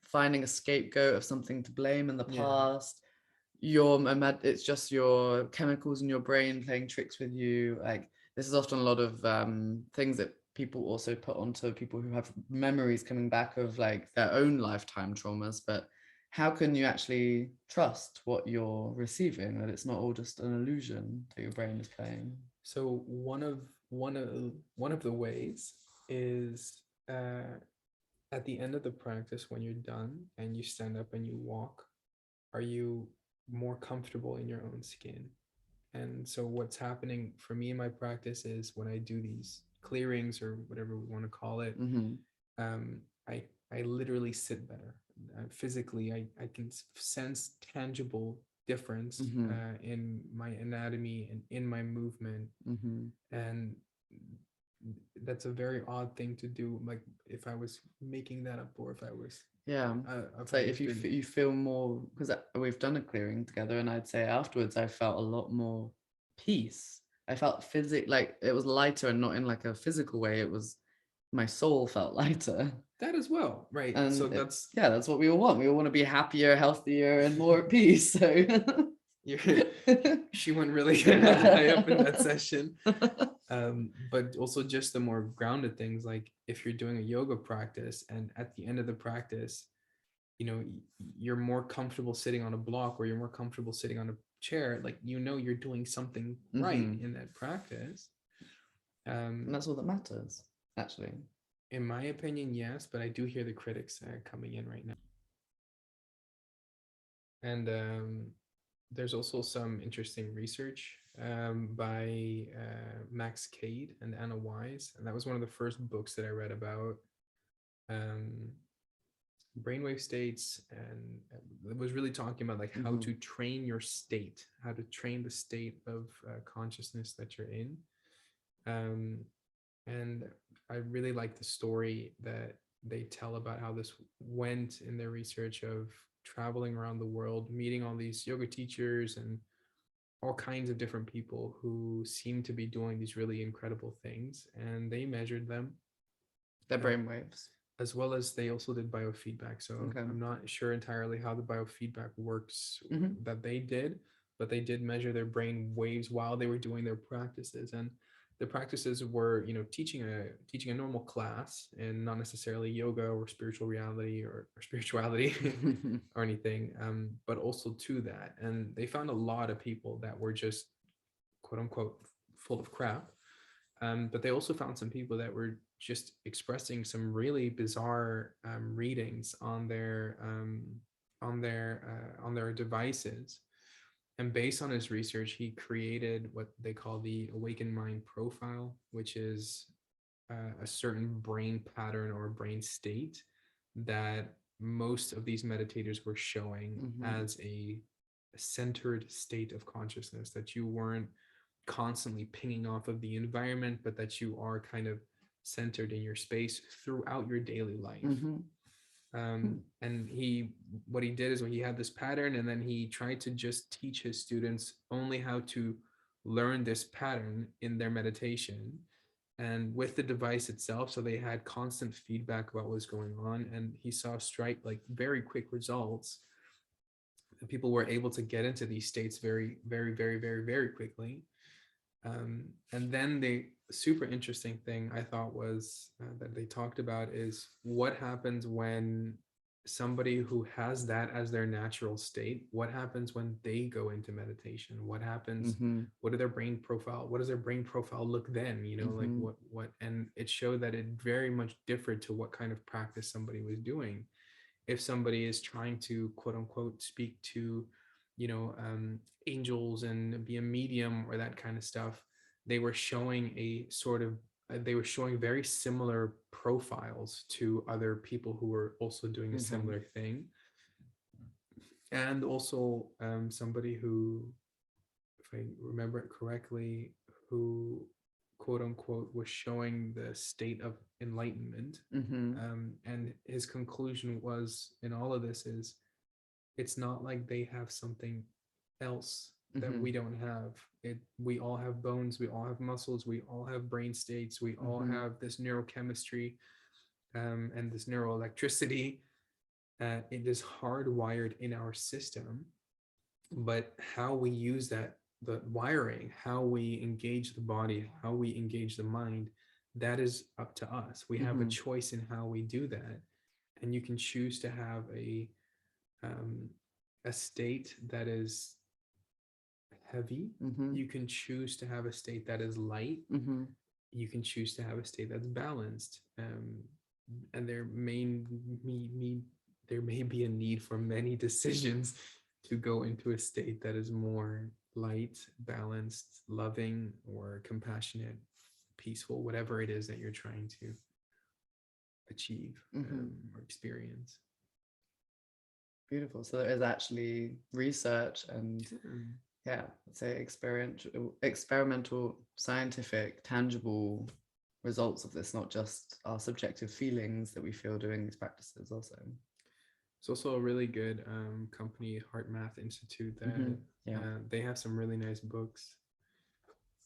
finding a scapegoat of something to blame in the past. It's just your chemicals in your brain playing tricks with you. Like, this is often a lot of things that people also put onto people who have memories coming back of like their own lifetime traumas. But how can you actually trust what you're receiving, that it's not all just an illusion that your brain is playing? So one of the ways is at the end of the practice, when you're done and you stand up and you walk, are you more comfortable in your own skin? And so what's happening for me in my practice is when I do these clearings, or whatever we want to call it, I literally sit better. Physically, I can sense tangible difference in my anatomy and in my movement. And that's a very odd thing to do. Like, if I was making that up, or if I was it's like if you feel more, because we've done a clearing together, and I'd say afterwards I felt a lot more peace. I felt like it was lighter, and not in like a physical way. It was, my soul felt lighter. That as well, right? And so that's what we all want. We all want to be happier, healthier, and more at peace. So she went really high up in that session. But also just the more grounded things, like if you're doing a yoga practice and at the end of the practice, you know, you're more comfortable sitting on a block, or you're more comfortable sitting on a chair, like, you know, you're doing something right in that practice. And that's all that matters, actually. In my opinion, yes, but I do hear the critics coming in right now. And there's also some interesting research by Max Cade and Anna Wise, and that was one of the first books that I read about brainwave states, and it was really talking about like how to train your state, how to train the state of consciousness that you're in. And I really like the story that they tell about how this went in their research of traveling around the world, meeting all these yoga teachers and all kinds of different people who seem to be doing these really incredible things. And they measured them, their brainwaves, as well as they also did biofeedback. So I'm not sure entirely how the biofeedback works that they did, but they did measure their brain waves while they were doing their practices. And the practices were, you know, teaching a normal class, and not necessarily yoga or spiritual reality or spirituality or anything, but also to that. And they found a lot of people that were just quote unquote full of crap, but they also found some people that were just expressing some really bizarre readings on their devices. And based on his research, he created what they call the awakened mind profile, which is a certain brain pattern or brain state that most of these meditators were showing as a centered state of consciousness, that you weren't constantly pinging off of the environment, but that you are kind of centered in your space throughout your daily life. And what he did is, when he had this pattern, and then he tried to just teach his students only how to learn this pattern in their meditation and with the device itself. So they had constant feedback about what was going on, and he saw very quick results. People were able to get into these states very, very, very, very, very quickly. And then the super interesting thing I thought was that they talked about is what happens when somebody who has that as their natural state, what happens when they go into meditation? What happens? What are their brain profile? What does their brain profile look then? You know, like what? And it showed that it very much differed to what kind of practice somebody was doing. if somebody is trying to quote unquote speak to, angels and be a medium or that kind of stuff, they were showing they were showing very similar profiles to other people who were also doing a similar thing. And also somebody who, if I remember it correctly, who quote unquote was showing the state of enlightenment. And his conclusion was in all of this is, it's not like they have something else that we don't have. We all have bones, we all have muscles, we all have brain states, we all have this neurochemistry and this neuroelectricity. It is hardwired in our system, but how we use that, the wiring, how we engage the body, how we engage the mind, that is up to us. We have a choice in how we do that. And you can choose to have a state that is heavy. You can choose to have a state that is light. You can choose to have a state that's balanced. And there may be a need for many decisions to go into a state that is more light, balanced, loving, or compassionate, peaceful, whatever it is that you're trying to achieve or experience. Beautiful. So there is actually research and let's say experimental, scientific, tangible results of this, not just our subjective feelings that we feel doing these practices also. It's also a really good company, Heart Math Institute, that they have some really nice books.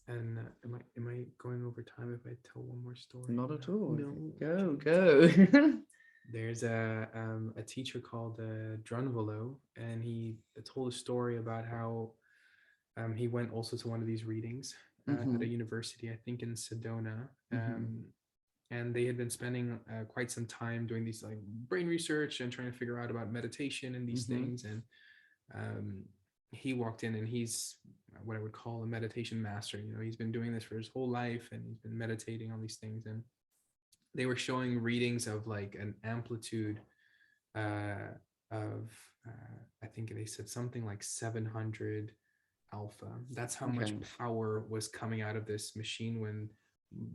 And am I going over time if I tell one more story? Not at all. No. Go. There's a teacher called Drunvalo, and he told a story about how he went also to one of these readings at a university, I think in Sedona. And they had been spending quite some time doing these like brain research and trying to figure out about meditation and these things. And he walked in, and he's what I would call a meditation master. He's been doing this for his whole life, and he's been meditating on these things. And they were showing readings of like an amplitude of I think they said something like 700 alpha. That's how much power was coming out of this machine when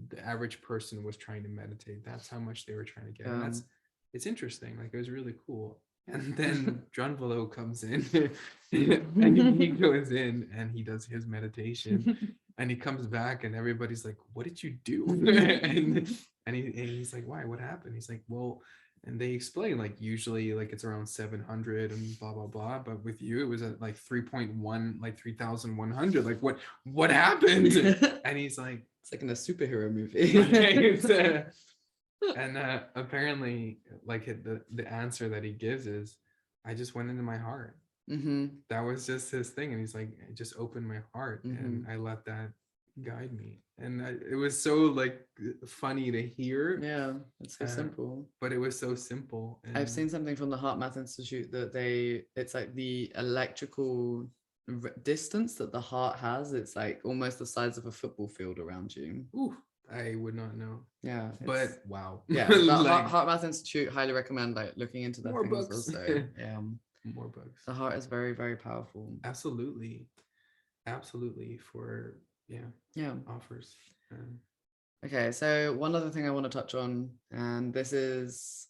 the average person was trying to meditate. That's how much they were trying to get. And it's interesting. Like, it was really cool. And then Drunvalo comes in and he goes in and he does his meditation, and he comes back and everybody's like, what did you do? and he's like, why, what happened? He's like, well, and they explain like usually like it's around 700 and blah blah blah, but with you it was at like 3.1, like 3,100. Like what happened? And he's like, it's like in a superhero movie. And apparently like the answer that he gives is, I just went into my heart. That was just his thing. And he's like, I just opened my heart and I let that guide me. And it was so like funny to hear. Yeah, it's so simple. But it was so simple. And I've seen something from the Heart Math Institute that it's like the electrical distance that the heart has. It's like almost the size of a football field around you. Ooh, I would not know. Yeah, but wow. Yeah, the like, Heart Math Institute, highly recommend like looking into that. More things books. Also. Yeah, more books. The heart is very, very powerful. Absolutely for offers. Okay, so one other thing I want to touch on, and this is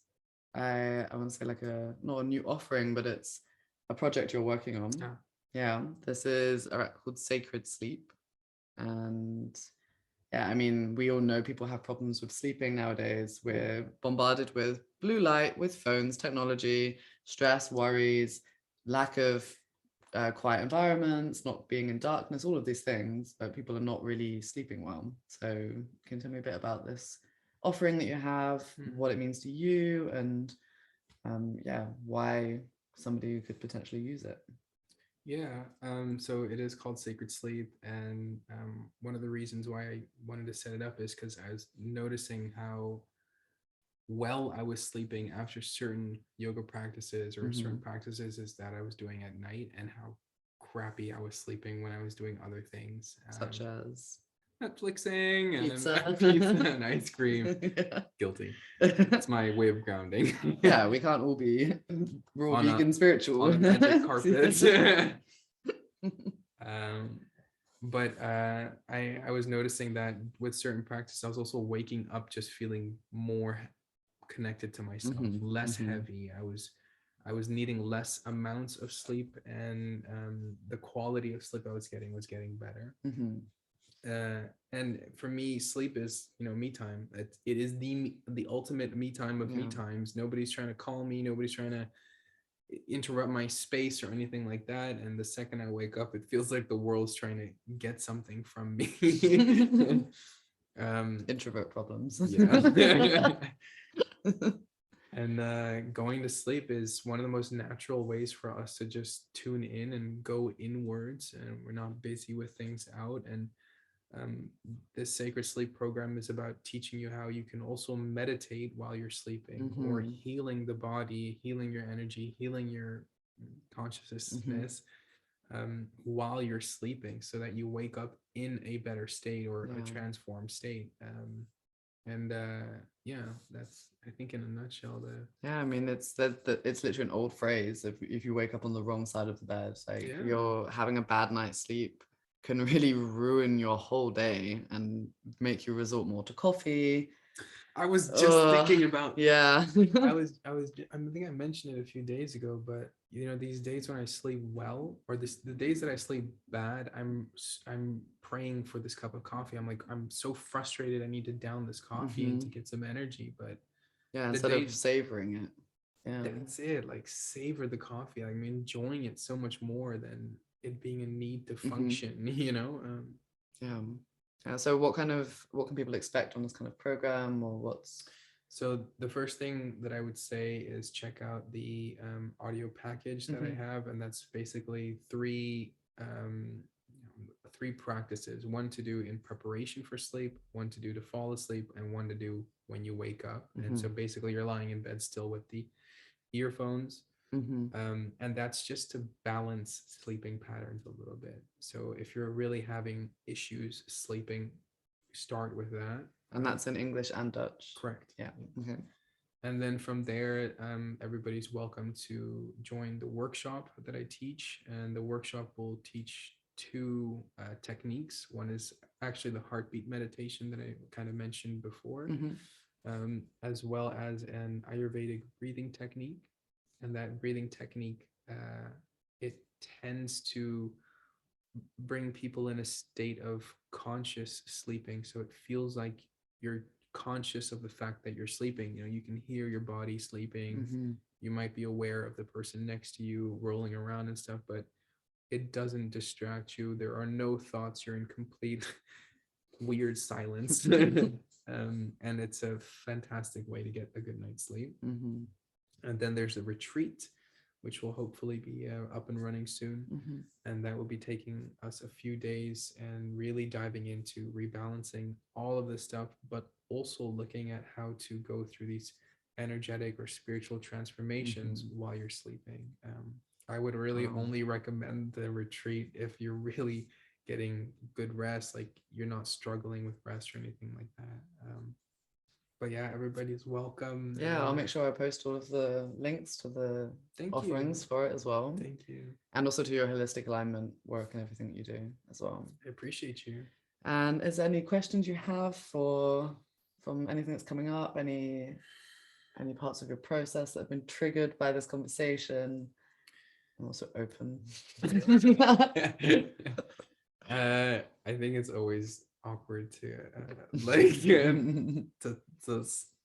I want to say like not a new offering, but it's a project you're working on. Yeah, this is called Sacred Sleep. And yeah, I mean, we all know people have problems with sleeping nowadays. We're bombarded with blue light, with phones, technology, stress, worries, lack of quiet environments, not being in darkness, all of these things, but people are not really sleeping well. So can you tell me a bit about this offering that you have, what it means to you, and why somebody could potentially use it? Yeah, so it is called Sacred Sleep, and one of the reasons why I wanted to set it up is because I was noticing how well I was sleeping after certain yoga practices or certain practices is that I was doing at night, and how crappy I was sleeping when I was doing other things. Such as? Netflixing Pizza. and pizza and ice cream. Yeah. Guilty. That's my way of grounding. Yeah, we can't all be raw On vegan spiritual. a magic carpet. um, but I was noticing that with certain practice, I was also waking up just feeling more connected to myself, less heavy. I was needing less amounts of sleep, and the quality of sleep I was getting better. And for me, sleep is, me time. It is the ultimate me time of me times. Nobody's trying to call me. Nobody's trying to interrupt my space or anything like that. And the second I wake up, it feels like the world's trying to get something from me. Introvert problems. Yeah. And going to sleep is one of the most natural ways for us to just tune in and go inwards, and we're not busy with things out. And this sacred sleep program is about teaching you how you can also meditate while you're sleeping, or healing the body, healing your energy, healing your consciousness while you're sleeping, so that you wake up in a better state, or a transformed state. Yeah, that's, I think, in a nutshell, I mean, it's literally an old phrase. If you wake up on the wrong side of the bed, like you're having a bad night's sleep, can really ruin your whole day and make you resort more to coffee. I was just thinking about I think I mentioned it a few days ago, but these days when I sleep well, or the days that I sleep bad, I'm praying for this cup of coffee. I'm like, I'm so frustrated, I need to down this coffee and to get some energy. But instead of savoring it, that's it. Like, savor the coffee. I'm enjoying it so much more than it being a need to function. So what can people expect on this kind of program, or what's? So the first thing that I would say is check out the audio package that I have, and that's basically three practices: one to do in preparation for sleep, one to do to fall asleep, and one to do when you wake up. And so basically you're lying in bed still with the earphones, and that's just to balance sleeping patterns a little bit. So if you're really having issues sleeping, start with that. And that's in English and Dutch. Correct. Yeah. Okay. And then from there, everybody's welcome to join the workshop that I teach. And the workshop will teach two techniques. One is actually the heartbeat meditation that I kind of mentioned before, as well as an Ayurvedic breathing technique. And that breathing technique, it tends to bring people in a state of conscious sleeping. So it feels like you're conscious of the fact that you're sleeping. You can hear your body sleeping. You might be aware of the person next to you rolling around and stuff, but it doesn't distract you. There are no thoughts. You're in complete weird silence. And it's a fantastic way to get a good night's sleep. And then there's a retreat, which will hopefully be up and running soon. And that will be taking us a few days and really diving into rebalancing all of this stuff, but also looking at how to go through these energetic or spiritual transformations while you're sleeping. I would really only recommend the retreat if you're really getting good rest, like you're not struggling with rest or anything like that. But yeah, everybody's welcome. I'll make sure I post all of the links to the offerings for it as well. Thank you. And also to your holistic alignment work and everything that you do as well. I appreciate you. And is there any questions you have from anything that's coming up? Any parts of your process that have been triggered by this conversation? I'm also open. I think it's always awkward to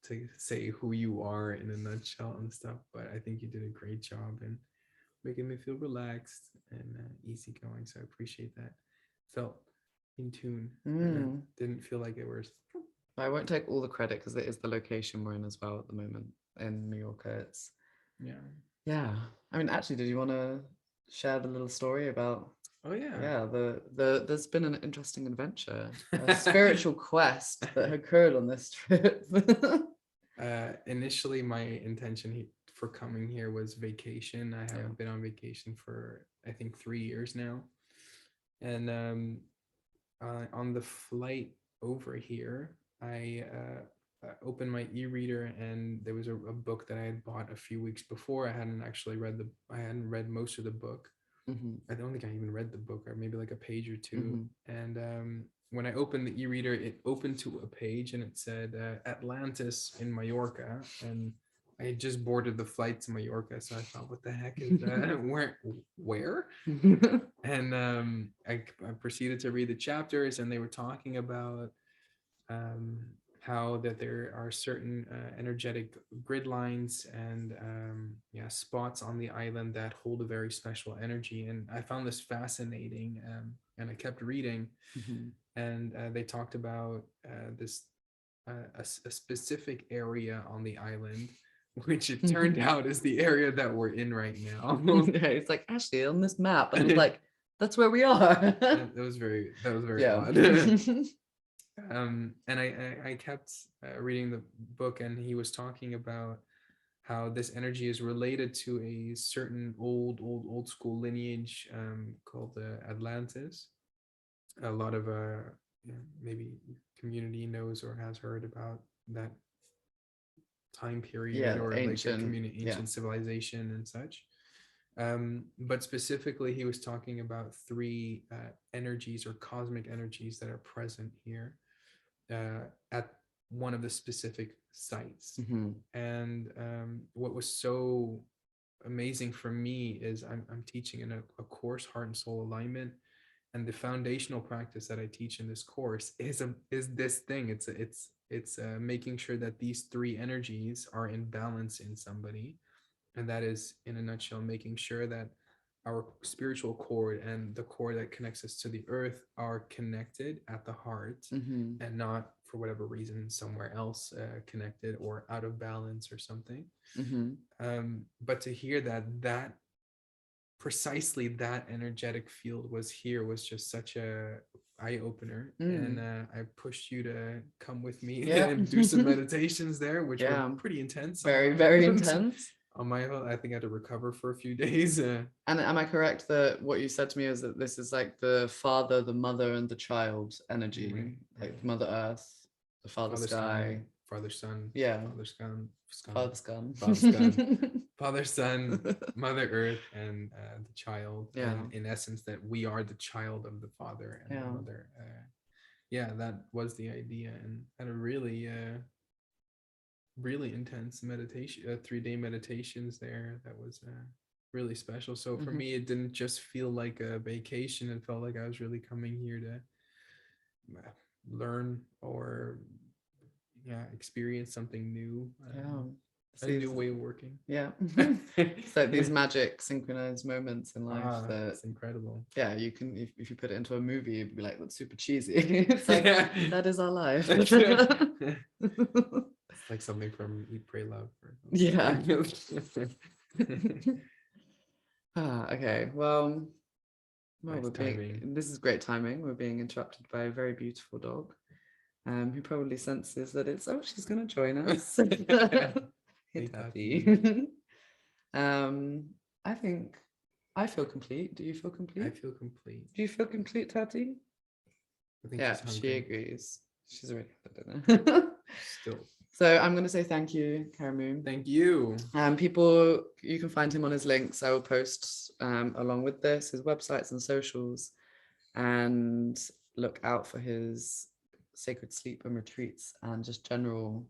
to say who you are in a nutshell and stuff, but I think you did a great job in making me feel relaxed and easygoing, so I appreciate that. Felt in tune. Didn't feel like it was. I won't take all the credit because it is the location we're in as well at the moment in Mallorca. It's I mean, actually, did you want to share the little story about there's been an interesting adventure, a spiritual quest that occurred on this trip? Initially my intention for coming here was vacation. I haven't been on vacation for I think 3 years now, and on the flight over here, I opened my e-reader, and there was a book that I had bought a few weeks before. I hadn't read most of the book. I don't think I even read the book, or maybe like a page or two. And when I opened the e-reader, it opened to a page, and it said Atlantis in Mallorca, and I had just boarded the flight to Mallorca, so I thought, what the heck is that? Where? And I proceeded to read the chapters, and they were talking about how that there are certain energetic grid lines and spots on the island that hold a very special energy. And I found this fascinating, and I kept reading. And they talked about this a specific area on the island, which it turned out is the area that we're in right now. It's like, actually, on this map, and I was like, that's where we are. That was very odd. And I kept reading the book, and he was talking about how this energy is related to a certain old school lineage called the Atlantis. A lot of maybe community knows or has heard about that time period, or ancient, like a ancient civilization and such. But specifically, he was talking about three energies or cosmic energies that are present here at one of the specific sites. And what was so amazing for me is I'm teaching in a course, Heart and Soul Alignment, and the foundational practice that I teach in this course is this thing. It's making sure that these three energies are in balance in somebody. And that is, in a nutshell, making sure that our spiritual cord and the cord that connects us to the earth are connected at the heart, and not, for whatever reason, somewhere else connected or out of balance or something. But to hear that precisely that energetic field was here was just such a eye-opener. And I pushed you to come with me and do some meditations there, which were pretty intense. Very intense. On my own, I think I had to recover for a few days. And am I correct that what you said to me is that this is like the father, the mother, and the child energy, like Mother Earth, the father sky, father son, father son, Mother Earth, and the child. And in essence, that we are the child of the father and the mother. That was the idea, and had a really intense meditation, 3-day meditations there. That was really special. So for me, it didn't just feel like a vacation. It felt like I was really coming here to learn or experience something new. A new way of working. It's like these magic synchronized moments in life that's incredible. You can, if you put it into a movie, it'd be like, that's super cheesy. It's like, that is our life. It's like something from Eat, Pray, Love. Okay, well, nice this is great timing. We're being interrupted by a very beautiful dog, who probably senses that she's going to join us. Hey, Tati. I think I feel complete. Do you feel complete? I feel complete. Do you feel complete, Tati? I think she agrees. She's already had dinner. Still. So I'm going to say thank you, Karimu. Thank you. People, you can find him on his links. I will post along with this, his websites and socials, and look out for his sacred sleep and retreats and just general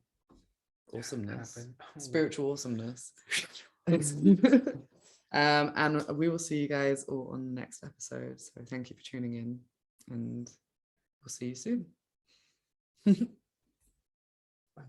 awesomeness, spiritual awesomeness. And we will see you guys all on the next episode. So thank you for tuning in, and we'll see you soon.